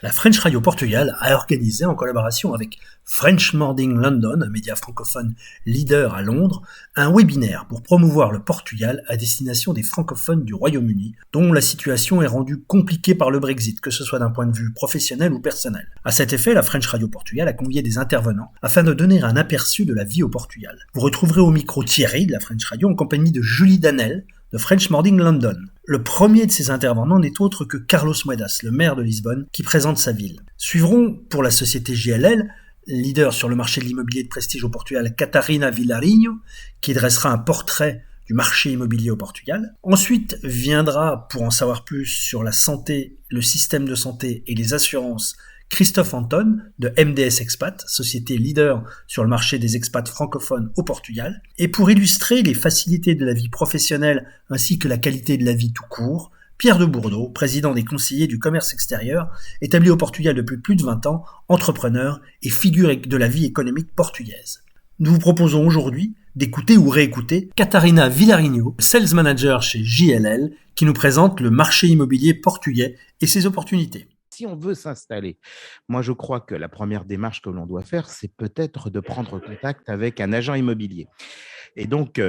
la French Radio Portugal a organisé, en collaboration avec French Morning London, un média francophone leader à Londres, un webinaire pour promouvoir le Portugal à destination des francophones du Royaume-Uni, dont la situation est rendue compliquée par le Brexit, que ce soit d'un point de vue professionnel ou personnel. À cet effet, la French Radio Portugal a convié des intervenants afin de donner un aperçu de la vie au Portugal. Vous retrouverez au micro Thierry de la French Radio en compagnie de Julie Danel de French Morning London. Le premier de ces intervenants n'est autre que Carlos Moedas, le maire de Lisbonne, qui présente sa ville. Suivront, pour la société JLL, leader sur le marché de l'immobilier de prestige au Portugal, Catarina Vilarinho, qui dressera un portrait du marché immobilier au Portugal. Ensuite viendra, pour en savoir plus sur la santé, le système de santé et les assurances, Christophe Anton de MDS Expat, société leader sur le marché des expats francophones au Portugal. Et pour illustrer les facilités de la vie professionnelle ainsi que la qualité de la vie tout court, Pierre de Bourdeau, président des conseillers du commerce extérieur, établi au Portugal depuis plus de 20 ans, entrepreneur et figure de la vie économique portugaise. Nous vous proposons aujourd'hui d'écouter ou réécouter Catarina Vilarinho, sales manager chez JLL, qui nous présente le marché immobilier portugais et ses opportunités. Si on veut s'installer, moi je crois que la première démarche que l'on doit faire, c'est peut-être de prendre contact avec un agent immobilier. Et donc,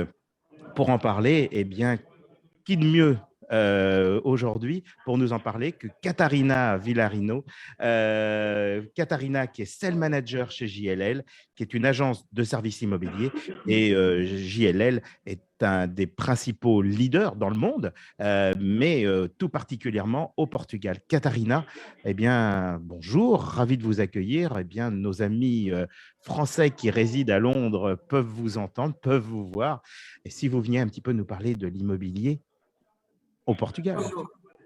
pour en parler, eh bien, qui de mieux aujourd'hui pour nous en parler que Catarina Vilarino. Catarina qui est sales manager chez JLL, qui est une agence de services immobiliers, et JLL est un des principaux leaders dans le monde, mais tout particulièrement au Portugal. Catarina, eh bien, bonjour, ravi de vous accueillir. Eh bien, nos amis français qui résident à Londres peuvent vous entendre, peuvent vous voir. Et si vous veniez un petit peu nous parler de l'immobilier au Portugal.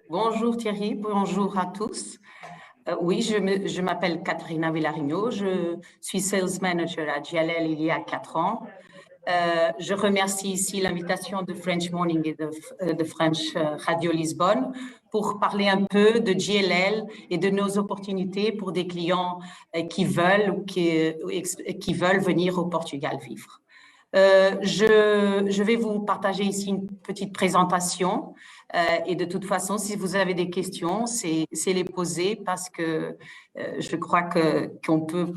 Bonjour Thierry, bonjour à tous. Oui, je m'appelle Catarina Vilarinho, je suis sales manager à JLL il y a 4 ans. Je remercie ici l'invitation de French Morning et de French Radio Lisbonne pour parler un peu de JLL et de nos opportunités pour des clients qui veulent venir au Portugal vivre. Je vais vous partager ici une petite présentation et de toute façon, si vous avez des questions, c'est les poser parce que je crois qu'on peut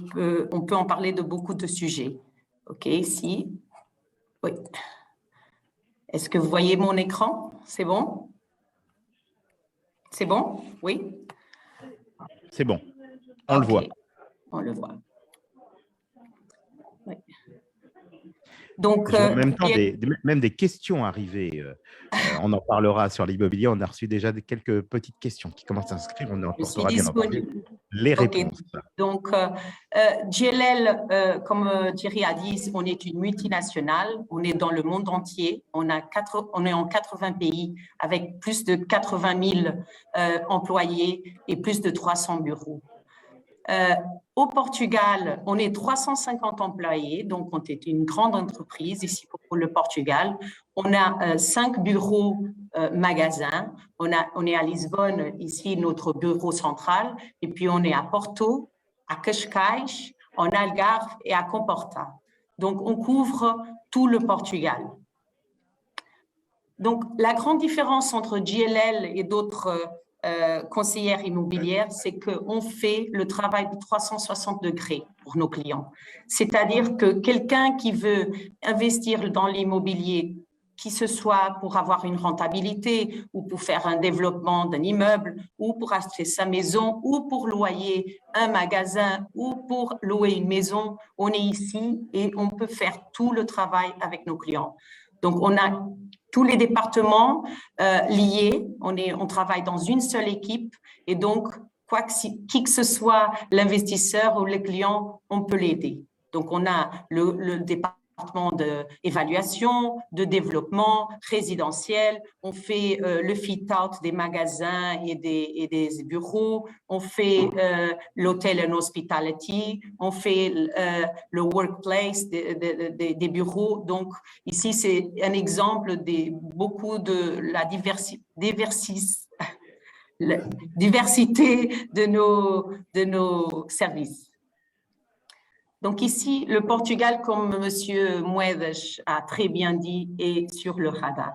en parler de beaucoup de sujets. OK, ici. Oui. Est-ce que vous voyez mon écran? C'est bon? C'est bon? Oui? C'est bon. On le voit. On le voit. Oui. Donc, en même temps, même des questions arrivées. On en parlera sur l'immobilier. On a reçu déjà quelques petites questions qui commencent à s'inscrire. On en portera bien entendu les réponses. Donc, JLL, comme Thierry a dit, on est une multinationale. On est dans le monde entier. On est en 80 pays avec plus de 80 000 employés et plus de 300 bureaux. Au Portugal, on est 350 employés, donc on est une grande entreprise ici pour le Portugal. On a 5 bureaux magasins. On est à Lisbonne, ici notre bureau central, et puis on est à Porto, à Cascais, en Algarve et à Comporta. Donc on couvre tout le Portugal. Donc la grande différence entre JLL et d'autres conseillère immobilière, c'est qu'on fait le travail de 360 degrés pour nos clients. C'est-à-dire que quelqu'un qui veut investir dans l'immobilier, qui ce soit pour avoir une rentabilité ou pour faire un développement d'un immeuble ou pour acheter sa maison ou pour louer un magasin ou pour louer une maison, on est ici et on peut faire tout le travail avec nos clients. Donc, on a tous les départements liés, on travaille dans une seule équipe et donc, qui que ce soit l'investisseur ou le client, on peut l'aider. Donc, on a le département d'évaluation, de développement résidentiel, on fait le fit-out des magasins et des bureaux, on fait l'hôtel and hospitality, on fait le workplace des bureaux. Donc, ici, c'est un exemple de beaucoup de la diversité de nos services. Donc ici, le Portugal, comme M. Moedas a très bien dit, est sur le radar.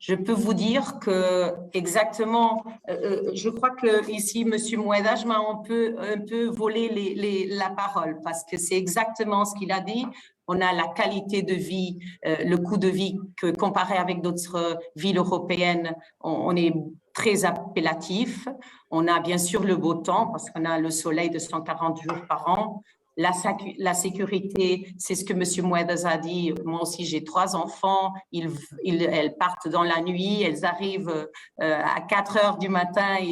Je peux vous dire que exactement, je crois que ici, Monsieur Moedas m'a un peu volé la parole parce que c'est exactement ce qu'il a dit. On a la qualité de vie, le coût de vie que comparé avec d'autres villes européennes, on est très appellatif. On a bien sûr le beau temps parce qu'on a le soleil de 140 jours par an. La sécurité, c'est ce que M. Moedas a dit. Moi aussi, j'ai 3 enfants. Elles partent dans la nuit. Elles arrivent à 4 heures du matin. Il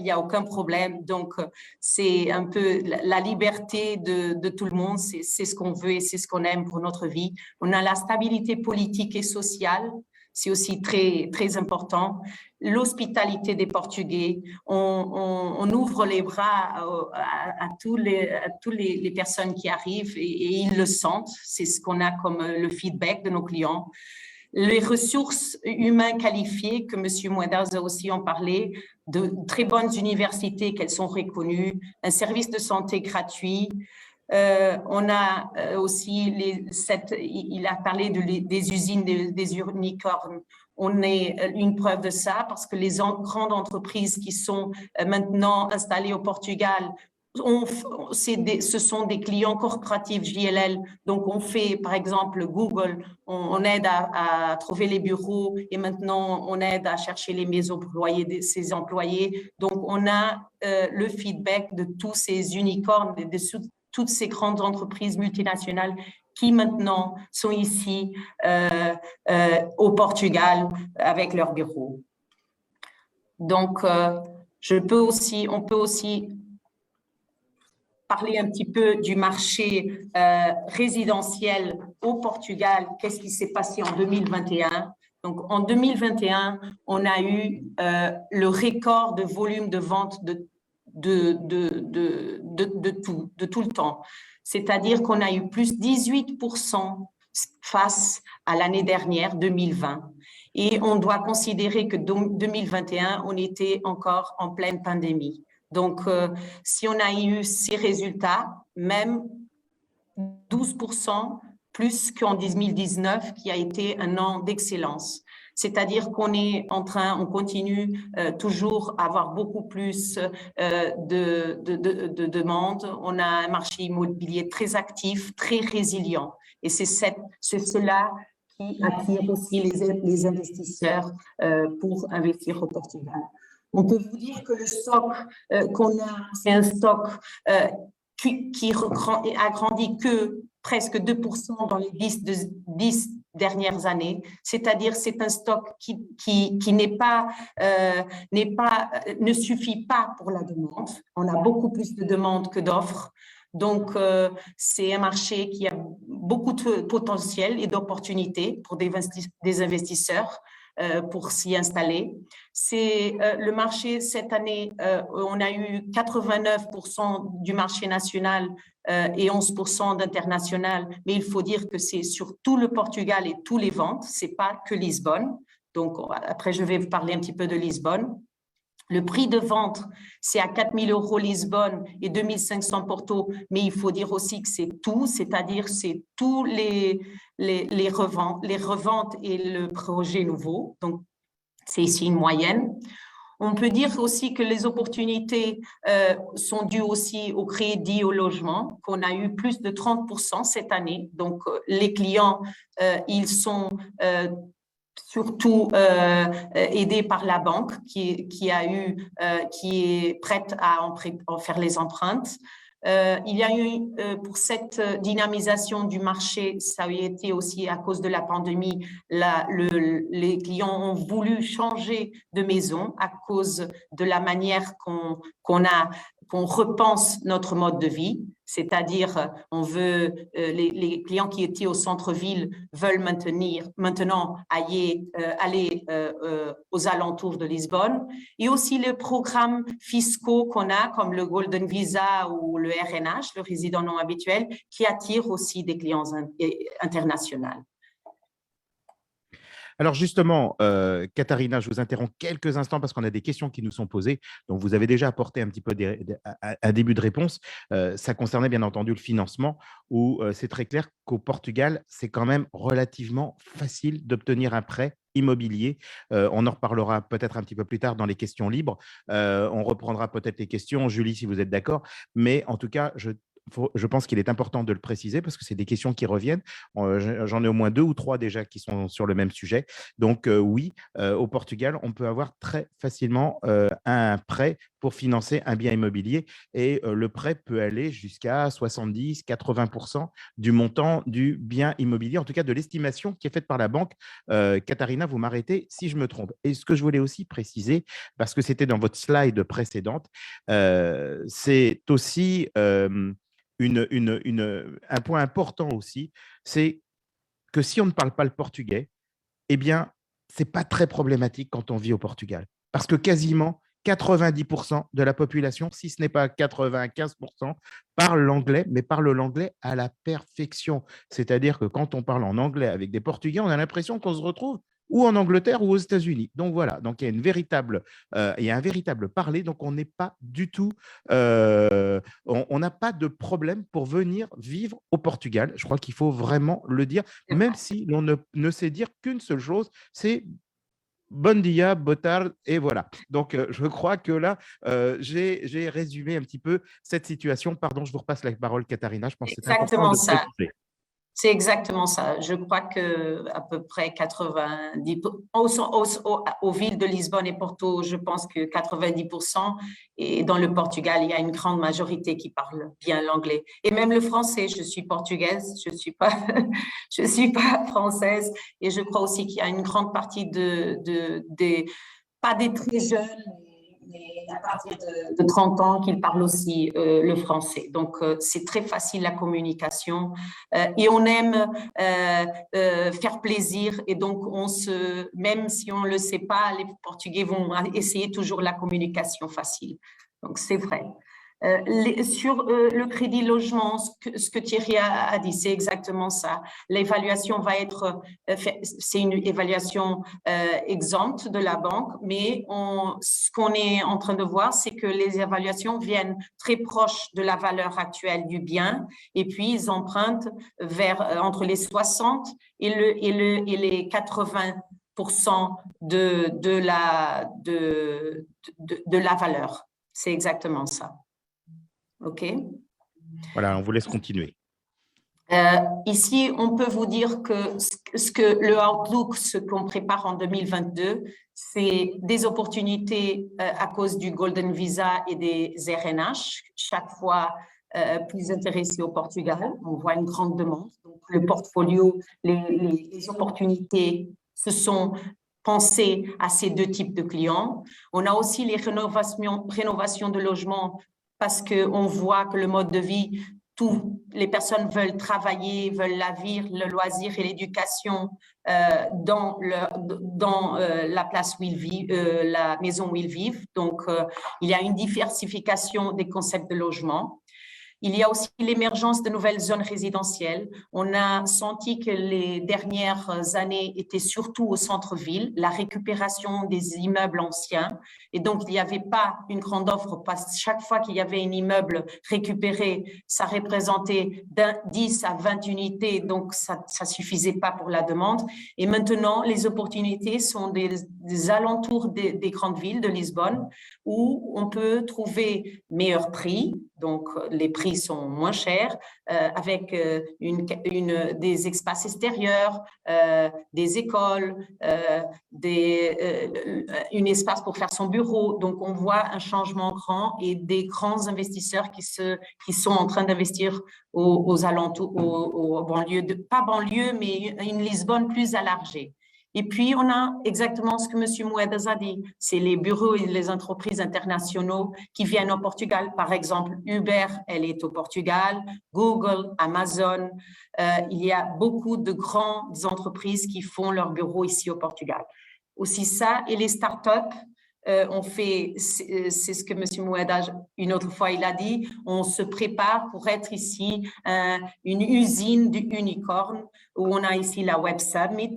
n'y a aucun problème. Donc, c'est un peu la liberté de tout le monde. C'est ce qu'on veut et c'est ce qu'on aime pour notre vie. On a la stabilité politique et sociale. C'est aussi très, très important. L'hospitalité des Portugais, on ouvre les bras à toutes les personnes qui arrivent et ils le sentent. C'est ce qu'on a comme le feedback de nos clients. Les ressources humaines qualifiées, que M. Moedas a aussi en parlé, de très bonnes universités qu'elles sont reconnues, un service de santé gratuit. On a aussi il a parlé des usines, des unicornes. On est une preuve de ça parce que les grandes entreprises qui sont maintenant installées au Portugal, ce sont des clients corporatifs JLL. Donc, on fait, par exemple, Google, on aide à trouver les bureaux et maintenant, on aide à chercher les maisons pour loyer ses employés. Donc, on a le feedback de tous ces unicornes, de toutes ces grandes entreprises multinationales qui maintenant sont ici au Portugal avec leurs bureaux. Donc, on peut aussi parler un petit peu du marché résidentiel au Portugal. Qu'est-ce qui s'est passé en 2021? Donc, en 2021, on a eu le record de volume de vente de tout le temps. C'est-à-dire qu'on a eu plus 18% face à l'année dernière, 2020. Et on doit considérer que 2021, on était encore en pleine pandémie. Donc, si on a eu ces résultats, même 12% plus qu'en 2019, qui a été un an d'excellence. C'est-à-dire qu'on est on continue toujours à avoir beaucoup plus de demandes. On a un marché immobilier très actif, très résilient. Et c'est cela qui attire aussi les investisseurs pour investir au Portugal. On peut vous dire que le stock qu'on a, c'est un stock qui a grandi que presque 2% dans les 10 dernières années, c'est-à-dire c'est un stock qui ne suffit pas pour la demande. On a beaucoup plus de demandes que d'offres. Donc, c'est un marché qui a beaucoup de potentiel et d'opportunités pour des investisseurs pour s'y installer. C'est le marché, cette année, on a eu 89% du marché national et 11% d'international, mais il faut dire que c'est sur tout le Portugal et tous les ventes, c'est pas que Lisbonne. Donc, après, je vais vous parler un petit peu de Lisbonne. Le prix de vente, c'est à 4 000 € Lisbonne et 2 500 Porto, mais il faut dire aussi que c'est tout, c'est-à-dire c'est tous les reventes et le projet nouveau. Donc, c'est ici une moyenne. On peut dire aussi que les opportunités sont dues aussi au crédit au logement, qu'on a eu plus de 30% cette année. Donc, les clients, ils sont surtout aidés par la banque qui est prête à en faire les empruntes. Il y a eu, pour cette dynamisation du marché, ça a été aussi à cause de la pandémie, les clients ont voulu changer de maison à cause de la manière qu'on repense notre mode de vie. C'est-à-dire, les clients qui étaient au centre-ville veulent maintenant aller aux alentours de Lisbonne. Et aussi les programmes fiscaux qu'on a, comme le Golden Visa ou le RNH, le résident non habituel, qui attirent aussi des clients internationaux. Alors justement, Katharina, je vous interromps quelques instants parce qu'on a des questions qui nous sont posées. Donc, vous avez déjà apporté un petit peu un début de réponse. Ça concernait bien entendu le financement, où c'est très clair qu'au Portugal, c'est quand même relativement facile d'obtenir un prêt immobilier. On en reparlera peut-être un petit peu plus tard dans les questions libres. On reprendra peut-être les questions, Julie, si vous êtes d'accord. Mais en tout cas, je pense qu'il est important de le préciser parce que c'est des questions qui reviennent. J'en ai au moins 2 ou 3 déjà qui sont sur le même sujet. Donc oui, au Portugal, on peut avoir très facilement un prêt pour financer un bien immobilier et le prêt peut aller jusqu'à 70-80% du montant du bien immobilier, en tout cas de l'estimation qui est faite par la banque. Katharina, vous m'arrêtez si je me trompe. Et ce que je voulais aussi préciser, parce que c'était dans votre slide précédente, c'est aussi un point important aussi, c'est que si on ne parle pas le portugais, eh bien, ce n'est pas très problématique quand on vit au Portugal. Parce que quasiment 90% de la population, si ce n'est pas 95%, parle l'anglais, mais parle l'anglais à la perfection. C'est-à-dire que quand on parle en anglais avec des Portugais, on a l'impression qu'on se retrouve ou en Angleterre ou aux États-Unis. Donc voilà, donc il y a un véritable parler, donc on n'est pas du tout, on n'a pas de problème pour venir vivre au Portugal. Je crois qu'il faut vraiment le dire, même si l'on ne sait dire qu'une seule chose, c'est bon dia, boa tarde, et voilà. Donc, je crois que là, j'ai résumé un petit peu cette situation. Pardon, je vous repasse la parole, Katharina. Je pense que c'est important Exactement de ça. préciser. C'est exactement ça. Je crois que à peu près 90 aux villes de Lisbonne et Porto, je pense que 90%, et dans le Portugal, il y a une grande majorité qui parle bien l'anglais et même le français. Je suis portugaise, je suis pas je suis pas française et je crois aussi qu'il y a une grande partie pas des très jeunes, mais à partir de 30 ans qu'ils parlent aussi le français. Donc, c'est très facile la communication et on aime faire plaisir. Et donc, même si on ne le sait pas, les Portugais vont essayer toujours la communication facile. Donc, c'est vrai. Sur le crédit logement, ce que Thierry a dit, c'est exactement ça. L'évaluation va être, c'est une évaluation exempte de la banque, mais ce qu'on est en train de voir, c'est que les évaluations viennent très proches de la valeur actuelle du bien, et puis ils empruntent entre les 60 et les 80% de la valeur. C'est exactement ça. OK. Voilà, on vous laisse continuer. Ici, on peut vous dire que le Outlook, ce qu'on prépare en 2022, c'est des opportunités à cause du Golden Visa et des RNH, chaque fois plus intéressés au Portugal. On voit une grande demande. Donc, le portfolio, les opportunités se sont pensées à ces 2 types de clients. On a aussi les rénovations de logements parce qu'on voit que le mode de vie, les personnes veulent travailler, veulent la vie, le loisir et l'éducation dans la place où ils vivent, la maison où ils vivent. Donc, il y a une diversification des concepts de logement. Il y a aussi l'émergence de nouvelles zones résidentielles. On a senti que les dernières années étaient surtout au centre-ville, la récupération des immeubles anciens. Et donc, il n'y avait pas une grande offre parce que chaque fois qu'il y avait un immeuble récupéré, ça représentait 10 à 20 unités, donc ça ne suffisait pas pour la demande. Et maintenant, les opportunités sont des alentours des grandes villes de Lisbonne où on peut trouver meilleurs prix. Donc, les prix sont moins chers, avec des espaces extérieurs, des écoles, un espace pour faire son bureau. Donc, on voit un changement grand et des grands investisseurs qui sont en train d'investir aux alentours, aux banlieues, pas banlieue, mais une Lisbonne plus élargie. Et puis, on a exactement ce que M. Moedas a dit, c'est les bureaux et les entreprises internationaux qui viennent au Portugal. Par exemple, Uber, elle est au Portugal, Google, Amazon. Il y a beaucoup de grandes entreprises qui font leurs bureaux ici au Portugal. Aussi ça, et les startups c'est ce que M. Moueda, une autre fois, il a dit, on se prépare pour être ici une usine d'unicornes, où on a ici la Web Summit,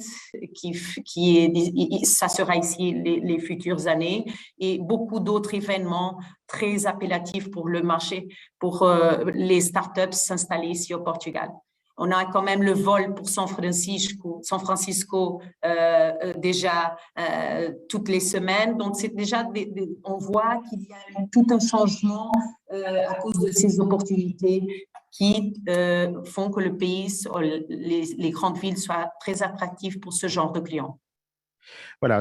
ça sera ici les futures années, et beaucoup d'autres événements très appellatifs pour le marché, pour les startups s'installer ici au Portugal. On a quand même le vol pour San Francisco déjà toutes les semaines. Donc, c'est déjà on voit qu'il y a tout un changement à cause de ces opportunités qui font que le pays, les grandes villes soient très attractives pour ce genre de clients. Voilà,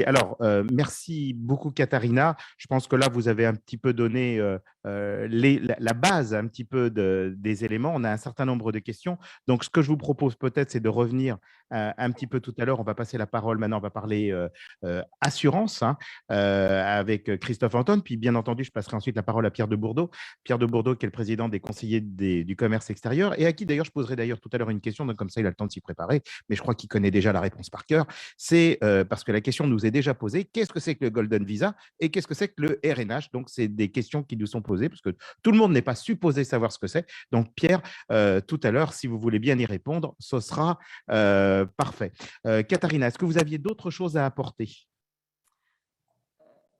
alors, merci beaucoup, Katharina. Je pense que là, vous avez un petit peu donné la base, un petit peu des éléments. On a un certain nombre de questions. Donc, ce que je vous propose peut-être, c'est de revenir un petit peu tout à l'heure. On va passer la parole maintenant. On va parler assurance avec Christophe Anton. Puis, bien entendu, je passerai ensuite la parole à Pierre de Bourdeau. Pierre de Bourdeau, qui est le président des conseillers du commerce extérieur et à qui, d'ailleurs, je poserai d'ailleurs tout à l'heure une question. Donc, comme ça, il a le temps de s'y préparer. Mais je crois qu'il connaît déjà la réponse par cœur. C'est parce que la question nous est déjà posée. Qu'est-ce que c'est que le Golden Visa et qu'est-ce que c'est que le RNH? Donc, c'est des questions qui nous sont posées parce que tout le monde n'est pas supposé savoir ce que c'est. Donc, Pierre, tout à l'heure, si vous voulez bien y répondre, ce sera parfait. Katharina, est-ce que vous aviez d'autres choses à apporter?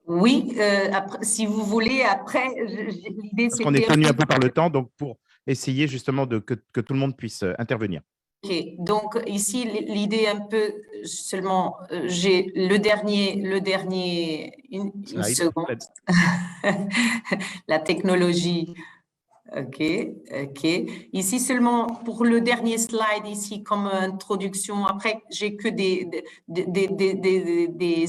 Oui, si vous voulez, après, l'idée, parce qu'on est tenu un peu par le temps, donc pour essayer justement que tout le monde puisse intervenir. Ok, donc ici, l'idée un peu seulement, j'ai le dernier, une seconde, la technologie. Ok. Ici seulement pour le dernier slide ici comme introduction. Après, j'ai que des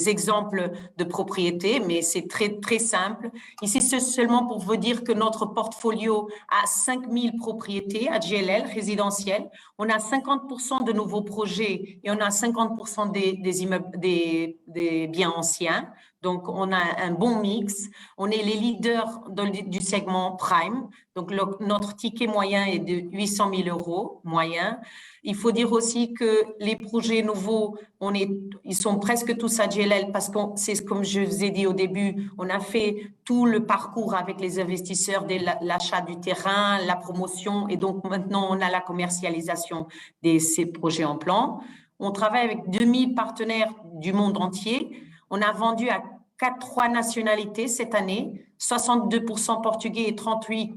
exemples de propriétés, mais c'est très simple. Ici, c'est seulement pour vous dire que notre portfolio a 5000 propriétés à GLL résidentielles. On a 50% de nouveaux projets et on a 50% des immeubles, des biens anciens. Donc, on a un bon mix. On est les leaders du segment Prime. Donc, notre ticket moyen est de 800 000 € moyen. Il faut dire aussi que les projets nouveaux, ils sont presque tous à GLL parce que c'est comme je vous ai dit au début, on a fait tout le parcours avec les investisseurs dès l'achat du terrain, la promotion et donc maintenant on a la commercialisation de ces projets en plan. On travaille avec 2000 partenaires du monde entier. On a vendu à 3 nationalités cette année, 62% portugais et 38%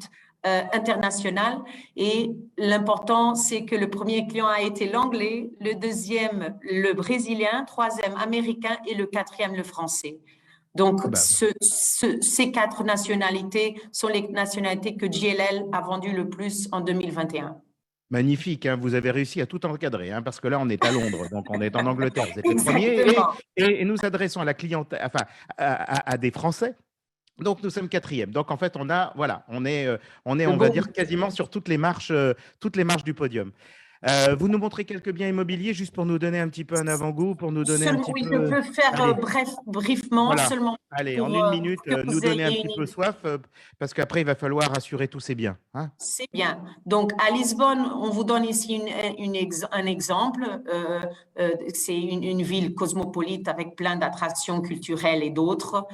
international. Et l'important, c'est que le premier client a été l'anglais, le deuxième, le brésilien, troisième, américain et le quatrième, le français. Donc, ces 4 nationalités sont les nationalités que GLL a vendues le plus en 2021. Magnifique, hein, vous avez réussi à tout encadrer, hein, parce que là, on est à Londres, donc on est en Angleterre, vous êtes le premier, et nous adressons à la clientèle, enfin, à des Français. Donc, nous sommes 4e. Donc, en fait, on est, on va dire, quasiment sur toutes les marches du podium. Vous nous montrez quelques biens immobiliers juste pour nous donner un petit peu un avant-goût, pour nous donner un petit peu… Oui, je peux faire brièvement, voilà. seulement. Allez, en une minute, nous donner un petit peu soif, parce qu'après, il va falloir assurer tous ces biens. Hein. C'est bien. Donc, à Lisbonne, on vous donne ici un exemple. C'est une ville cosmopolite avec plein d'attractions culturelles et d'autres.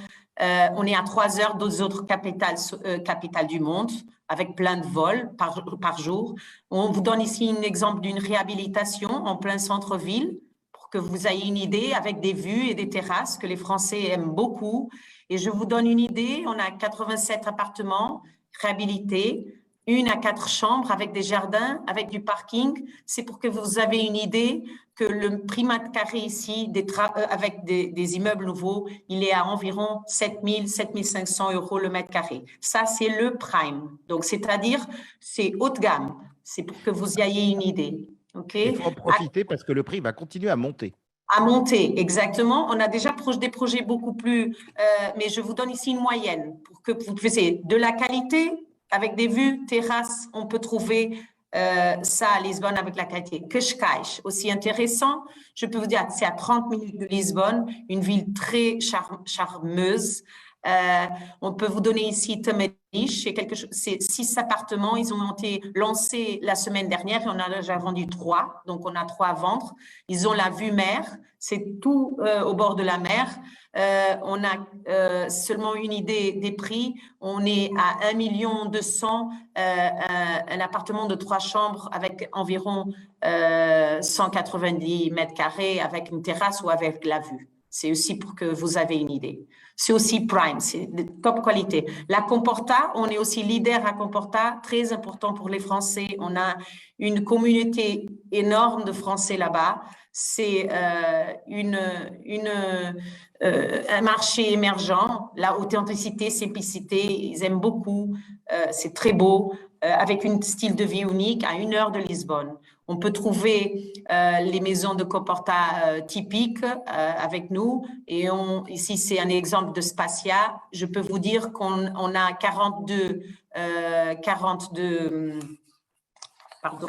On est à 3 heures des autres capitales du monde, avec plein de vols par jour. On vous donne ici un exemple d'une réhabilitation en plein centre-ville, pour que vous ayez une idée, avec des vues et des terrasses que les Français aiment beaucoup. Et je vous donne une idée, on a 87 appartements réhabilités, 1 à 4 chambres avec des jardins, avec du parking. C'est pour que vous ayez une idée que le prix mètre carré ici, avec des immeubles nouveaux, il est à environ 7 000, 7 500 € le mètre carré. Ça, c'est le prime. Donc, c'est-à-dire, c'est haut de gamme. C'est pour que vous ayez une idée. Okay? Il faut en profiter parce que le prix va continuer à monter. À monter, exactement. On a déjà des projets beaucoup plus, mais je vous donne ici une moyenne pour que vous puissiez de la qualité avec des vues, terrasses. On peut trouver ça à Lisbonne avec la qualité. Cascais, aussi intéressant. Je peux vous dire, c'est à 30 minutes de Lisbonne, une ville très charmeuse On peut vous donner ici Temelish, c'est 6 appartements. Ils ont été lancés la semaine dernière et on a déjà vendu 3. Donc, on a 3 à vendre. Ils ont la vue mer. C'est tout au bord de la mer. On a seulement une idée des prix. On est à 1,2 million, un appartement de 3 chambres avec environ 190 mètres carrés avec une terrasse ou avec la vue. C'est aussi pour que vous avez une idée. C'est aussi prime, c'est de top qualité. La Comporta, on est aussi leader à Comporta, très important pour les Français. On a une communauté énorme de Français là-bas. C'est un marché émergent. La authenticité, simplicité, ils aiment beaucoup. C'est très beau, avec un style de vie unique à 1 heure de Lisbonne. On peut trouver les maisons de Comporta typiques avec nous. Et ici, c'est un exemple de Spacia. Je peux vous dire qu'on a 42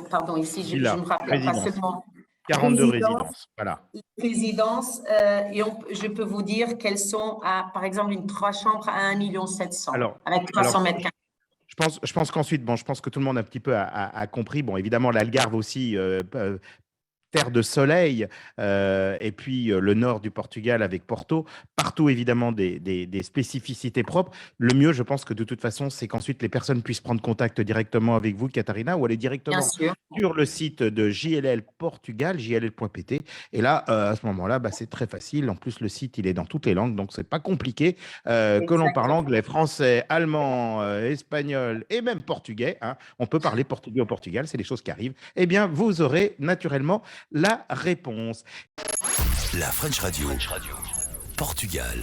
pardon, ici, je me rappelle pas seulement. 42 résidences, voilà. Résidences, et je peux vous dire qu'elles sont par exemple, une 3 chambres à 1,7 million, avec 300 mètres carrés. Je pense qu'ensuite, je pense que tout le monde un petit peu a compris. Bon, évidemment, l'Algarve aussi, terre de soleil, et puis le nord du Portugal avec Porto, partout évidemment des spécificités propres. Le mieux, je pense que de toute façon, c'est qu'ensuite les personnes puissent prendre contact directement avec vous, Katharina, ou aller directement sur le site de JLL Portugal, jll.pt. Et là, à ce moment-là, c'est très facile. En plus, le site, il est dans toutes les langues, donc c'est pas compliqué. Que l'on parle anglais, français, allemand, espagnol et même portugais. Hein. On peut parler portugais au Portugal, c'est des choses qui arrivent. Eh bien, vous aurez naturellement la réponse. La French Radio. Portugal.